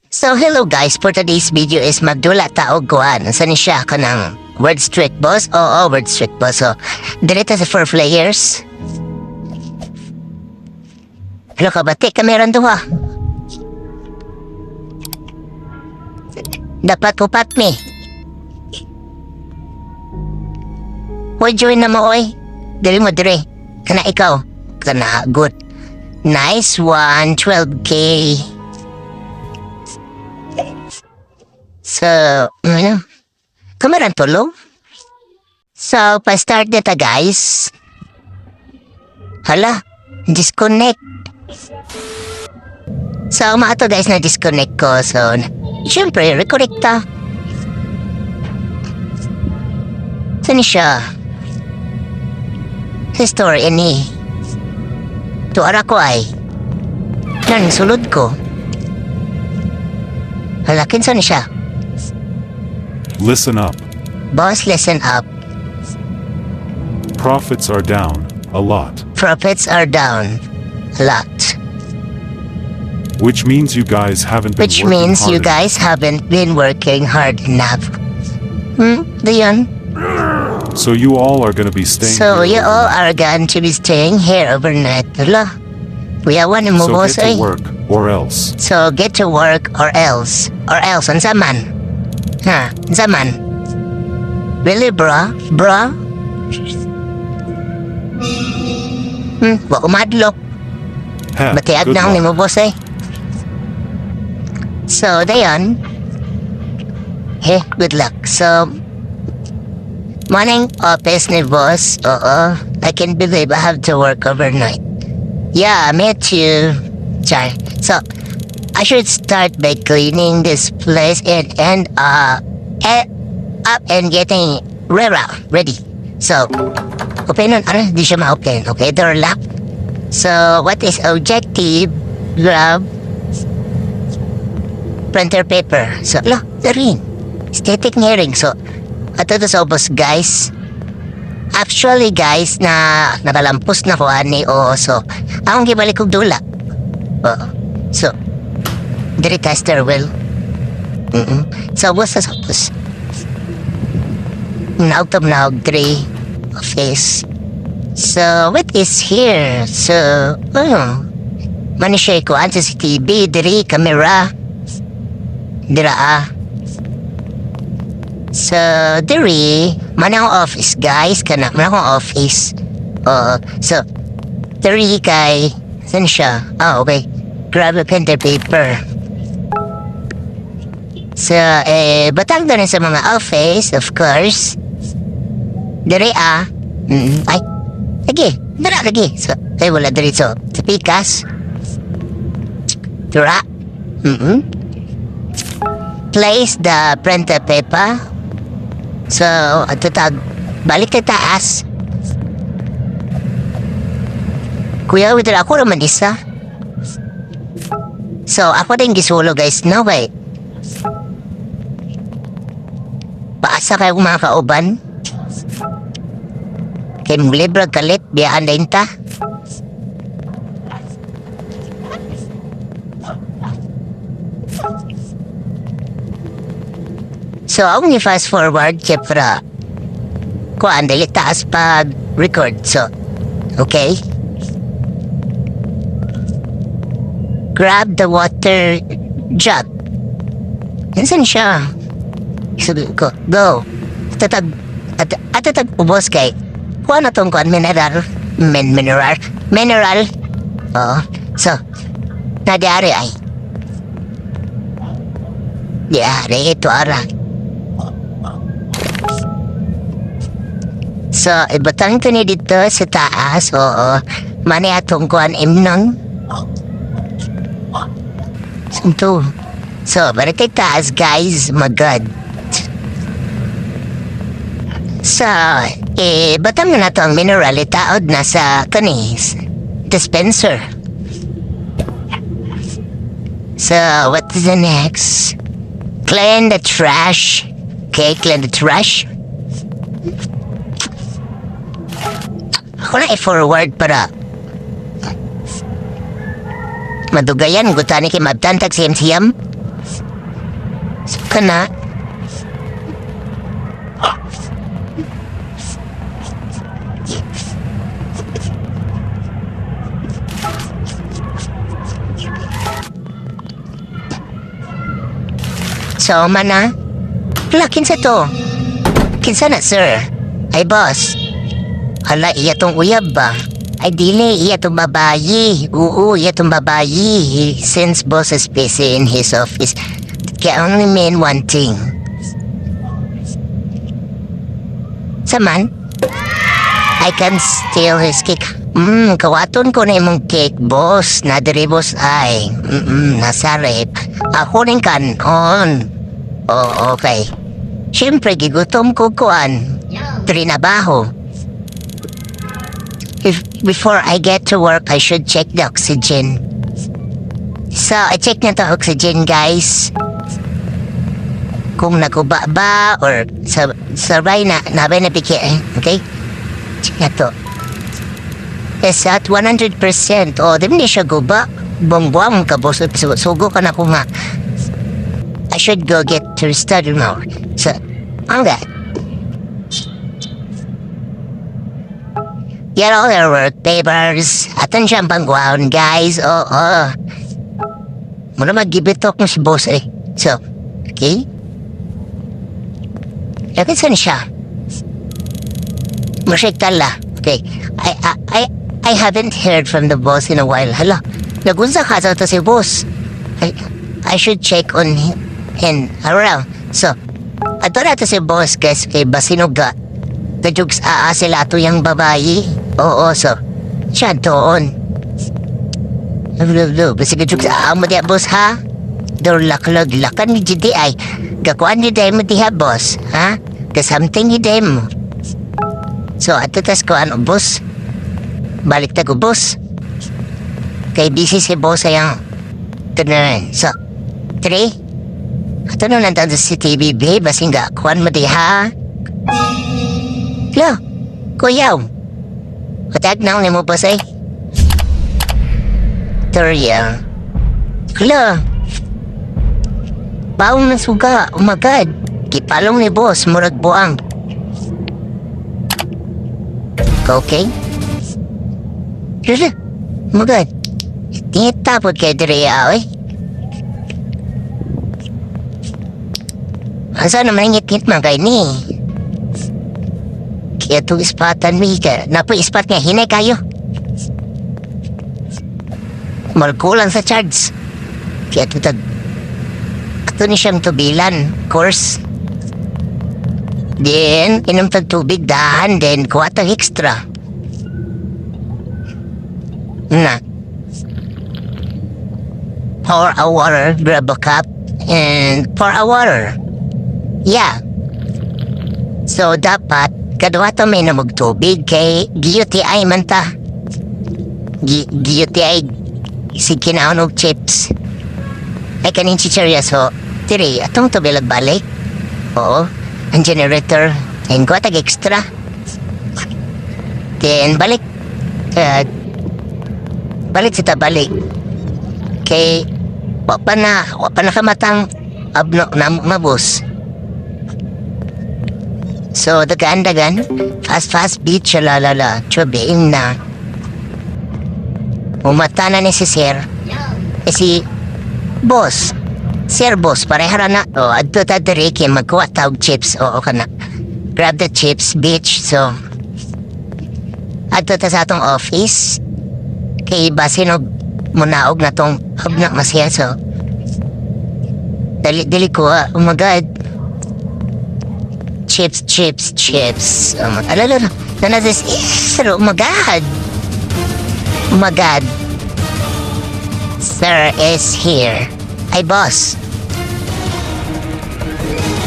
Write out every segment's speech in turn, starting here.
So hello guys, for today's video is magdula taog kuan. Saan siya ka ng word street boss? Oo, word street boss. So, direta sa 4 players. Hello ka ba? Take kameran to ha. Dapat pupat me. Hoy, join na mo oy. Dili mo dire. Kana ikaw. Kana good. Nice one, 12K. So, ano? Kameran tulo? So, pa-start na ta guys. Hala, disconnect. So, maato guys na disconnect ko. So, syempre, reconnect ta. Saan siya? History ini. Tuara ko ay. Nan, sulod ko. Halakin saan siya? Listen up. Boss, listen up. Profits are down a lot, Profits are down a lot. which means you guys haven't been Which working means hard you guys haven't been working hard enough. Diyan. enough. So you all are gonna be staying So you here all overnight. are going to be staying here overnight. Hala. Kuya, wala mo So boss get to eh. work or else. So get to work or else. Or else, ang zaman. Ha, ang zaman. Really, bro? Bro? Wa ko madlok. Ha, Batiag good na ang luck. nimo boss eh. So, dayon. Hey, good luck. So, morning office ni boss. Oo. I can't believe I have to work overnight. Yeah, me too. Sorry. So, I should start by cleaning this place and up and getting ready. So, open on, di siya ma-open. Okay, door lock. So, what is objective? Grab printer paper. So, rin. Static hearing. So, ato to sa ubos, guys. Actually, guys, na nakalampos na ko ani o. So, akong gibalik kong dula. So, diri tester will. So, what's sa ubos? Naog to naog, diri office. So, what is here? So, manisya ko an sa CCTV, diri, camera. Dira So, diri, manang office, guys, kana, manang office. So, diri kay, saan siya? Okay. Grab a pen and paper. So, batang doon sa mga office, of course. Diri, ay, lagi, dara lagi. So, wala diri, so, sa pikas. Dira, place the printer paper. So, balik ka taas. Kuya, wait ako naman isa. So, ako din gisulo guys. No, wait. Paasa kayo mga kauban. Kay libre kalit, biyaan din ta. So, ang fast forward, kaya kuan, dali taas pag record. So, okay. Grab the water jug. Saan siya? Sabi ko, go. Atatag ubos kay. Kuha na tong kuan, mineral. Mineral. Oo. So, nadari ay. Diari, ito ara. So, ibatang ko ni dito sa taas. Oo. Mani atong kuan imnang. Santo. So, balik kay taas, guys. My God. So, batang na to ang mineral itaod na sa kanis dispenser. So, what is the next? Clean the trash. Okay, clean the trash. Ako na i-forward para madugayan, gutani kay mabtantag siyam-siyam. So ka na. So, mana? Wala, kinsa to? Kinsa na, sir? Ay, boss. Hala, iya tong uyab ba? Ay, dili, iya tong babayi. Oo, iya tong babayi. Since boss is busy in his office, can only mean one thing. Saman? I can steal his cake. Kawaton ko na imong cake, boss. Nadiri, boss, ay. Nasarip. Ako rin kanon. Oh, okay. Siyempre, gigutom ko kuan. Trinabaho. Before I get to work, I should check the oxygen. So, I check na the oxygen, guys. Kung naguba ba or sabay na nabay na piki. Okay? Check na to. It's at 100%. Oh, di ba siya guba? Buang-buang ka, boss. Sugo ka na ko nga. I should go get to study more. So, okay. Get all your work papers. Attention pangguan, guys. Oo. Muna mag-gibitok mo si boss eh. So, okay? Bakit saan siya? Masyik tala. Okay. I haven't heard from the boss in a while. Hala, nagunsa ka sa to si boss. I should check on him and around. So, ato na to si boss guys kay Basinuga. Kajugs sila to yung babayi. Oo, so, siya doon. Basi kajugs mo diya boss ha? Dor lakan ni Jidi ay. Kakuan ni Demo diha boss. Ha? Kasamting ni Demo. So, ato tas ko ano boss. Balik na ko boss. Kay busy si boss ayang tunaran. So, 3. Ato na nandan sa CTV, babe. Basing kuan mo diha. Lo, kuyaw. Katag na ni mo boss ay. Toriya. Lo. Baong na suga. Oh my God. Kipalong ni boss. Murag buang. Okay? Lala. Oh my God. Tingit tapod kay Drea eh. Asa naman ngit-ngit man kay ni. Kaya itong ispatan mi ka. Napo ispat nga hinay kayo. Malkulang sa charge. Kaya ito ato ni siyang tubilan. Course. Then, inom tag tubig dahan. Then, kuha tag extra. Na. Pour a water. Grab a cup. And pour a water. Yeah. So, dapat, kadwa to may namog tubig kay GUTI man ta. GUTI si kinaon og chips. Ay kanin chichirya so, tiri, atong to bilag balik. Oo, ang generator. And ko tag extra. Then, balik. Balik sita balik. Kay, wapa na kamatang abno na mabus. So, dagan, fast beat siya lalala, tsubiin na. Umata na ni si Sir. Si Boss. Sir Boss, parehara na. O, adto ta diri kay magkuha tawag chips. Oo ka na. Grab the chips, bitch. So, adto ta sa atong office. Kay basinog munaog na tong habnak masya. So, dali ko oh my God. Chips. Alala, this is, oh my God. Oh my God. Sir is here. Ay, boss.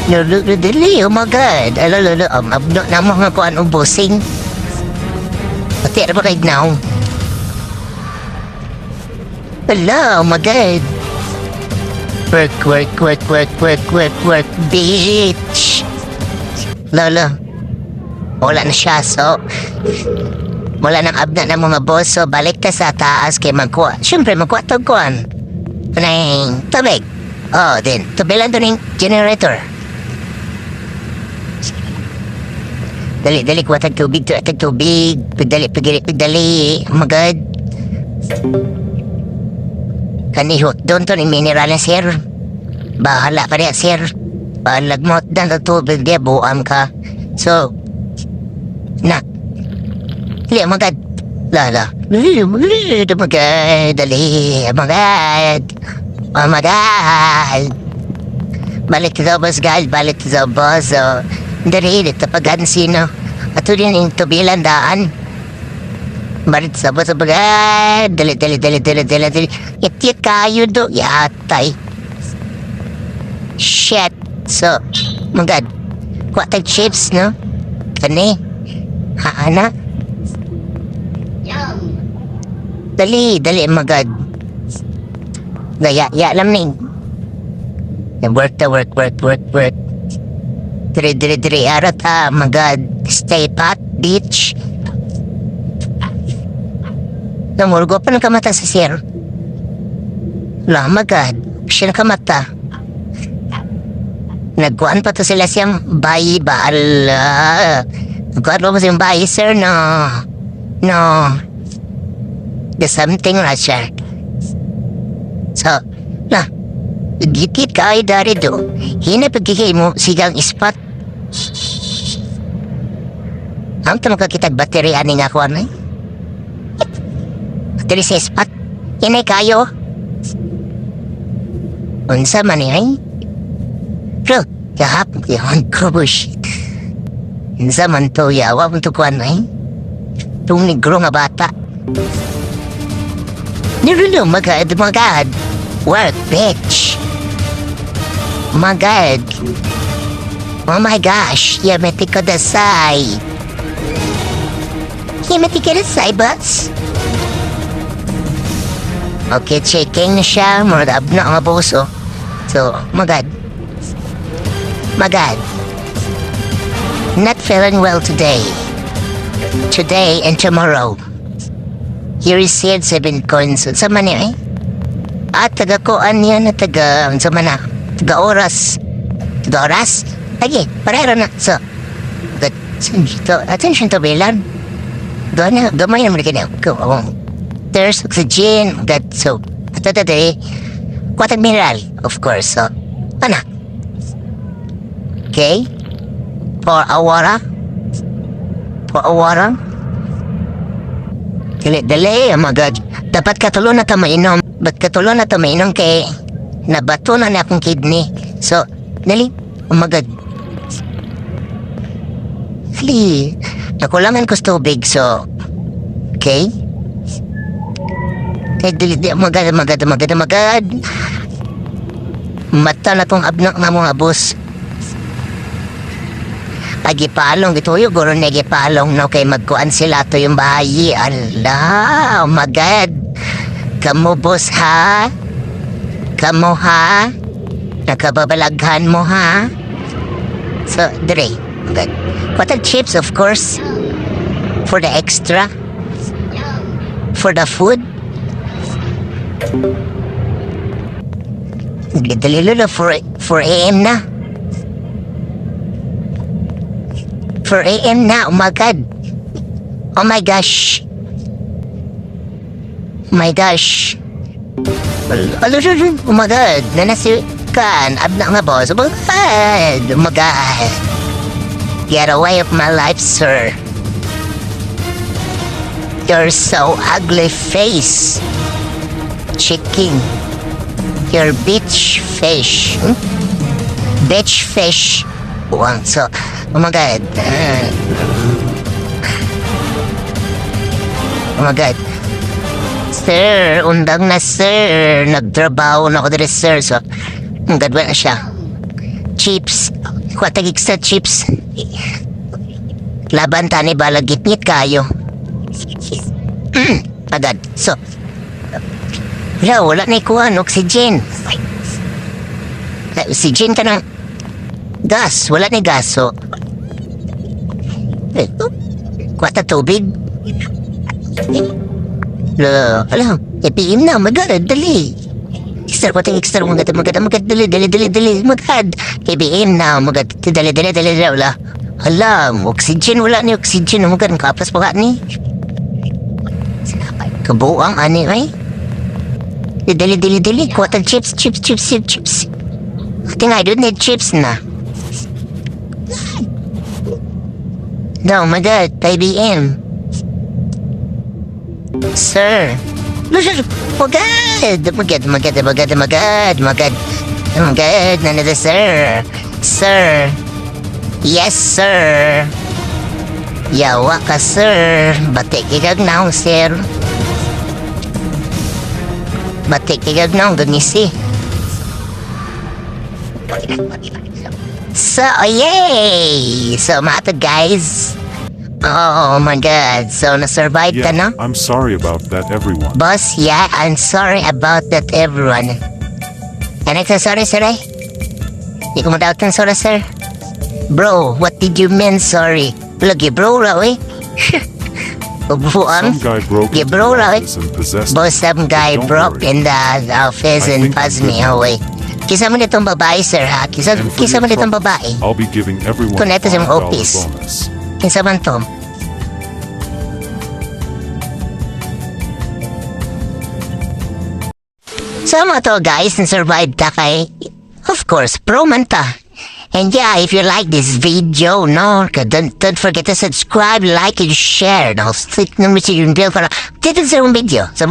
Dili, oh my God. Alala, abdo na mo nga ko anong bossing. Pati ba kayo now? Hello, oh my God. Work, bitch. Lolo, wala na siya, so wala nang abna ng mga boss, so balik ka sa taas kay magkuha. Siyempre, magkuha tagkuhan. Panay, tubig. Oh, then, tubilan doon yung generator. Dali, dali, kuha tag tubig, tag tubig. Pagdali, pagdali. Oh my God. Kanihot doon to, yung mineral na, sir. Bahala ka rin, sir. Palagmot na ng tubig, di, buam ka. So, na. Dali, oh my God. Lala. Oh my God, dali. Oh my God. Oh my God. Balik to the boss, guys. Balik to the boss. So, dari, dito pagan sino. Ato din yung tubilan daan. Balik sa boss, oh my God. Dali. Iti kayo do. Yatay. Shit. So, oh my God. Kuha tayo chips, no? Kani. Haana. Dali, oh my God. Gaya alam na yun. Work. Diri, arat ha, my God. Stay pat, bitch. Namurgo pa ng kamata sa sir. Wala, my God. Siya na kamata. Nagkuhan pa to sila siyang bayi ba? Ala. Nagkuhan pa siyang bayi, sir, no. There's something na siya. So, na, gitid ka ay dari do. Hina pagkikay mo sigang ispat. Ang tamakakitag battery aning ako anay. Battery sa ispat. Hinay kayo. Unsa man ay? Bro, kahap, yahan ko bullshit. Unsa man to yawa mo to ko anay. Itong negro nga bata. Nirulo, my God. Work, bitch. My God. Oh my gosh. Yamete kudasai. Yamete kudasai, boss. Okay, checking na siya. Murad na ang abuso. So, my God. Not feeling well today. Today and tomorrow. He received 7 coins. Sa mani ay? Taga-koan niya na sa mana. Taga-oras. Lagi, parero na. So, attention to Bilan. Doon na, gamay naman ka na. There's oxygen. So, kwatag mineral, of course. So, ano? Okay? For a water. Dali, oh my God. Dapat katulong na mainom. Ba't katulong na mainom kay nabato na akong kidney. So, dali. Oh my God. Dali. Nakulangan ko sa tubig, so. Okay? Dali. Oh my God. Mata na tong abnak na mga boss. Pagipalong ito yung guro na gipalong no kay magkuan sila to yung bahayi. Allah, oh my God. Kamu boss ha? Kamu ha? Nakababalaghan mo ha? So, dire. Good. What chips, of course. For the extra. For the food. Dalilo 4 a.m. na. 4 a.m. na, oh my God. Oh my gosh. Oh my gosh. Oh my God. Nanasikan. Abna nga boss. Oh my God. Oh my God. Get away of my life, sir. You're so ugly face. Chicken. Your bitch fish. Bitch fish. So, oh my God. Oh my God. Sir, undang na sir. Nagtrabaho na ako dito sir. So, ang gadwa na siya. Chips. Kwatagig sa chips. Laban tani balagitnit kayo. Agad. So, wala na ikuha ng oxygen. Oxygen ka ng gas. Wala na gas. So, kwata tubig. Alam, ipiim na. Oh my God, dali. extra, kuting extra, magad, dali, magad. KBM na, magad, dali, wala. Hala, oxygen, wala ni oxygen, magad, kapas pa ka ni. Kabuang, ani, ay. Dali, kuwatan chips. I think I don't need chips na. No, my God, IBM. Sir. Magad. Nanada, sir. Sir. Yes, sir. Yawa ka, sir. Batik ikag na, sir. Batik ikag na, ganisi. So, yay! So, mga guys. Oh my God. So, na-survive ka, no? I'm sorry about that, everyone. Boss, yeah, I'm sorry about that, everyone. Ano ka, sorry, sir, eh? Di ko madawat ng sorry, sir. Bro, what did you mean, sorry? Lagi, bro, raw, eh? Some guy broke into bro, the raw, eh? office and possessed Boss, some guy Don't broke worry. in the office I and think I'm buzzed me good now. away. Kisa mo nitong babae, sir, ha? Kisa And for mo your nitong trouble, babae. I'll be giving everyone Kung a ito sa $5 office. bonus. Kinsa man to? So mga to guys, na-survive ta kay, of course, pro man ta. And yeah, if you like this video, no, don't forget to subscribe, like, and share. No, stick naman sa yung bell para dito sa video. So,